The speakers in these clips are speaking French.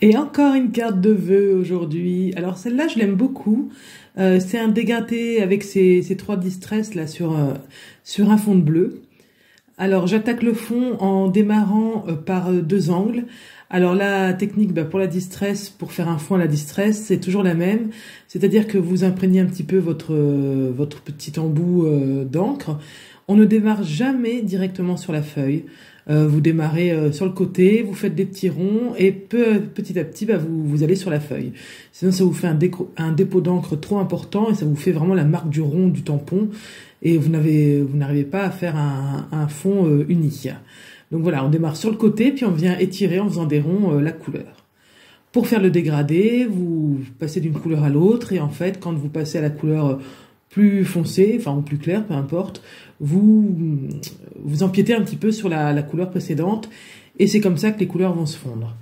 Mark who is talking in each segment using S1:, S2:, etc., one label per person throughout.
S1: Et encore une carte de vœux aujourd'hui. Alors celle-là, je l'aime beaucoup. C'est un dégradé avec ces trois distress là sur un fond de bleu. Alors j'attaque le fond en démarrant par deux angles. Alors la technique pour la distress, pour faire un fond à la distress, c'est toujours la même. C'est-à-dire que vous imprégnez un petit peu votre petit embout d'encre. On ne démarre jamais directement sur la feuille. Vous démarrez sur le côté, vous faites des petits ronds et petit à petit, vous allez sur la feuille. Sinon, ça vous fait un dépôt d'encre trop important et ça vous fait vraiment la marque du rond du tampon et vous n'arrivez pas à faire un fond uni. Donc voilà, on démarre sur le côté puis on vient étirer en faisant des ronds la couleur. Pour faire le dégradé, vous passez d'une couleur à l'autre et en fait, quand vous passez à la couleur plus foncée, enfin ou plus claire, peu importe, vous empiétez un petit peu sur la couleur précédente et c'est comme ça que les couleurs vont se fondre.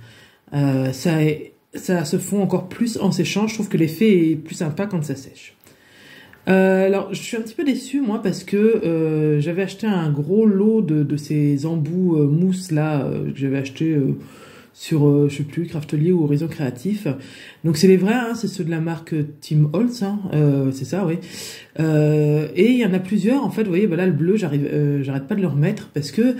S1: Ça se fond encore plus en séchant. Je trouve que l'effet est plus sympa quand ça sèche. Alors, je suis un petit peu déçue, moi, parce que j'avais acheté un gros lot de ces embouts mousse là que j'avais acheté sur, je sais plus, Craftelier ou Horizon Créatif. Donc c'est les vrais, hein, c'est ceux de la marque Tim Holtz, hein, c'est ça, oui. Et il y en a plusieurs, en fait, vous voyez, là le bleu, j'arrête pas de le remettre parce que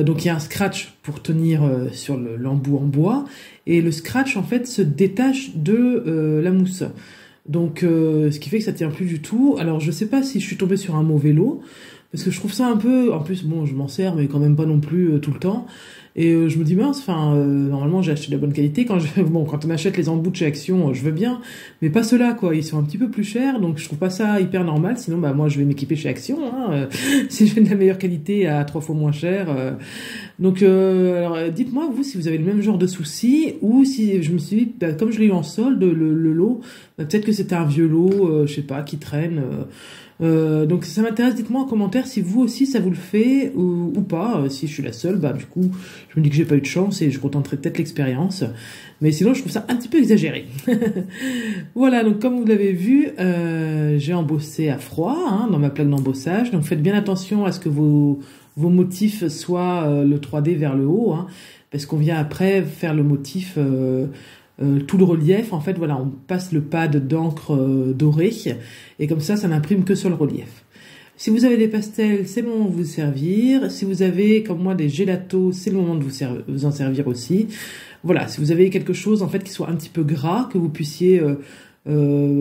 S1: donc il y a un scratch pour tenir sur l'embout en bois et le scratch en fait se détache de la mousse. Donc ce qui fait que ça tient plus du tout. Alors je sais pas si je suis tombée sur un mauvais lot parce que je trouve ça un peu, en plus bon je m'en sers mais quand même pas non plus tout le temps. Et je me dis mince, normalement j'ai acheté de la bonne qualité. Quand on achète les embouts de chez Action, je veux bien, mais pas ceux-là quoi. Ils sont un petit peu plus chers, donc je trouve pas ça hyper normal. Sinon moi je vais m'équiper chez Action, hein, si je fais de la meilleure qualité à 3 fois moins cher. Donc alors dites-moi vous si vous avez le même genre de soucis ou si je me suis dit comme je l'ai eu en solde le lot, peut-être que c'était un vieux lot, je sais pas, qui traîne. Donc ça m'intéresse, dites-moi en commentaire si vous aussi ça vous le fait ou pas. Si je suis la seule, du coup je me dis que j'ai pas eu de chance et je contenterai peut-être l'expérience. Mais sinon je trouve ça un petit peu exagéré. Voilà, donc comme vous l'avez vu, j'ai embossé à froid dans ma plaque d'embossage. Donc faites bien attention à ce que vos motifs soient le 3D vers le haut, parce qu'on vient après faire le motif... tout le relief, en fait, voilà, on passe le pad d'encre dorée et comme ça n'imprime que sur le relief. Si vous avez des pastels, c'est le moment de vous servir. Si vous avez, comme moi, des gélatos, c'est le moment de vous en servir aussi. Voilà, si vous avez quelque chose, en fait, qui soit un petit peu gras, que vous puissiez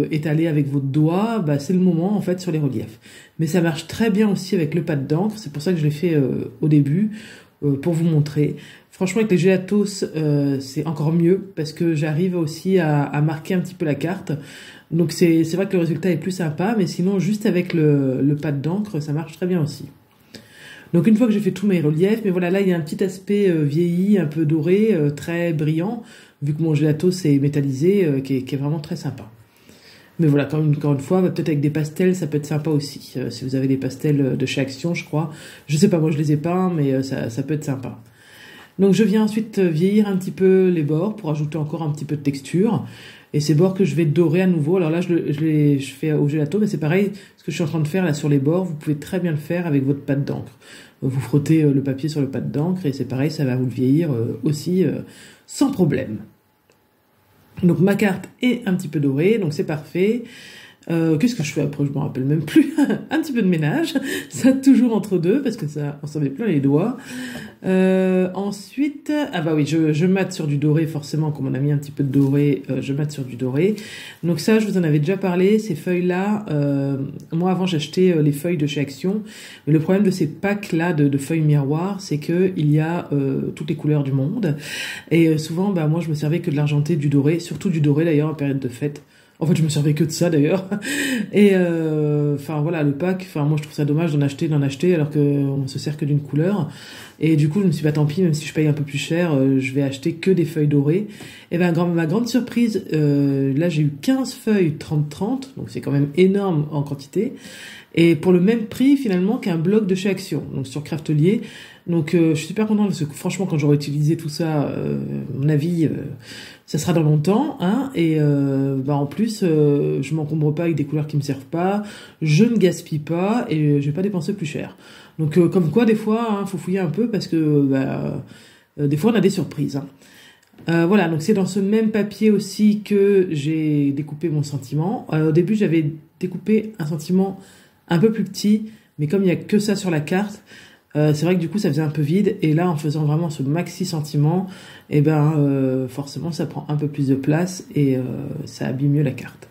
S1: étaler avec votre doigt, c'est le moment, en fait, sur les reliefs. Mais ça marche très bien aussi avec le pad d'encre, c'est pour ça que je l'ai fait au début, pour vous montrer. Franchement, avec les gélatos, c'est encore mieux parce que j'arrive aussi à marquer un petit peu la carte. Donc c'est vrai que le résultat est plus sympa, mais sinon juste avec le pad d'encre, ça marche très bien aussi. Donc une fois que j'ai fait tous mes reliefs, mais voilà, là il y a un petit aspect vieilli, un peu doré, très brillant, vu que mon gélatos est métallisé, qui est vraiment très sympa. Mais voilà, encore une fois, peut-être avec des pastels, ça peut être sympa aussi. Si vous avez des pastels de chez Action, je crois. Je sais pas, moi je les ai pas, mais ça peut être sympa. Donc je viens ensuite vieillir un petit peu les bords pour ajouter encore un petit peu de texture. Et ces bords que je vais dorer à nouveau. Alors là, je fais au gelato, mais c'est pareil. Ce que je suis en train de faire là sur les bords, vous pouvez très bien le faire avec votre pâte d'encre. Vous frottez le papier sur le pâte d'encre et c'est pareil, ça va vous le vieillir aussi sans problème. Donc ma carte est un petit peu dorée, donc c'est parfait. Qu'est-ce que je fais après? Je me rappelle même plus. Un petit peu de ménage, ça toujours entre deux parce que ça, on s'en met plein les doigts. Ensuite, oui, je mate sur du doré forcément, comme on a mis un petit peu de doré, je mate sur du doré. Donc ça, je vous en avais déjà parlé. Ces feuilles-là, moi avant j'achetais les feuilles de chez Action, mais le problème de ces packs-là de feuilles miroirs, c'est que il y a toutes les couleurs du monde et souvent, moi je me servais que de l'argenté, du doré, surtout du doré d'ailleurs en période de fête. En fait, je me servais que de ça d'ailleurs. Et voilà, le pack. Moi, je trouve ça dommage d'en acheter alors qu'on se sert que d'une couleur. Et du coup, je me suis dit, tant pis, même si je paye un peu plus cher, je vais acheter que des feuilles dorées. Et ma grande surprise, là, j'ai eu 15 feuilles 30-30, donc c'est quand même énorme en quantité. Et pour le même prix, finalement, qu'un bloc de chez Action, donc sur Craftelier. Donc, je suis super contente parce que franchement, quand j'aurai utilisé tout ça, à mon avis, ça sera dans longtemps, et en plus, je m'encombre pas avec des couleurs qui me servent pas, je ne gaspille pas et je vais pas dépenser plus cher. Donc, comme quoi, des fois, faut fouiller un peu parce que des fois, on a des surprises. Voilà, donc c'est dans ce même papier aussi que j'ai découpé mon sentiment. Au début, j'avais découpé un sentiment un peu plus petit, mais comme il n'y a que ça sur la carte, c'est vrai que du coup ça faisait un peu vide. Et là, en faisant vraiment ce maxi sentiment, eh ben forcément ça prend un peu plus de place et ça habille mieux la carte.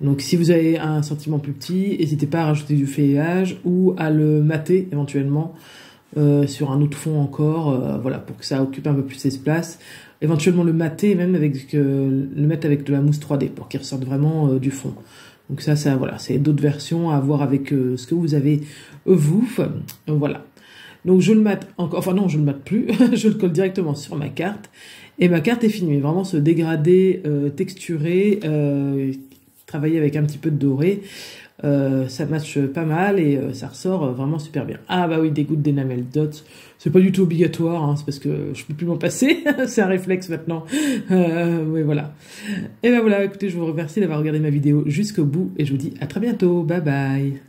S1: Donc si vous avez un sentiment plus petit, n'hésitez pas à rajouter du feuillage ou à le mater éventuellement sur un autre fond encore, voilà, pour que ça occupe un peu plus d'espace. Éventuellement le mater, même avec le mettre avec de la mousse 3D pour qu'il ressorte vraiment du fond. Donc ça voilà, c'est d'autres versions à voir avec ce que vous avez vous. Voilà. Donc je le mate encore, enfin non, je le mate plus, je le colle directement sur ma carte et ma carte est finie. Mais vraiment ce dégradé texturé, travailler avec un petit peu de doré. Ça matche pas mal et ça ressort vraiment super bien. Ah bah oui, des gouttes d'enamel dots, c'est pas du tout obligatoire, hein, c'est parce que je peux plus m'en passer, c'est un réflexe maintenant. Oui voilà. Et ben voilà, écoutez, je vous remercie d'avoir regardé ma vidéo jusqu'au bout et je vous dis à très bientôt, bye bye.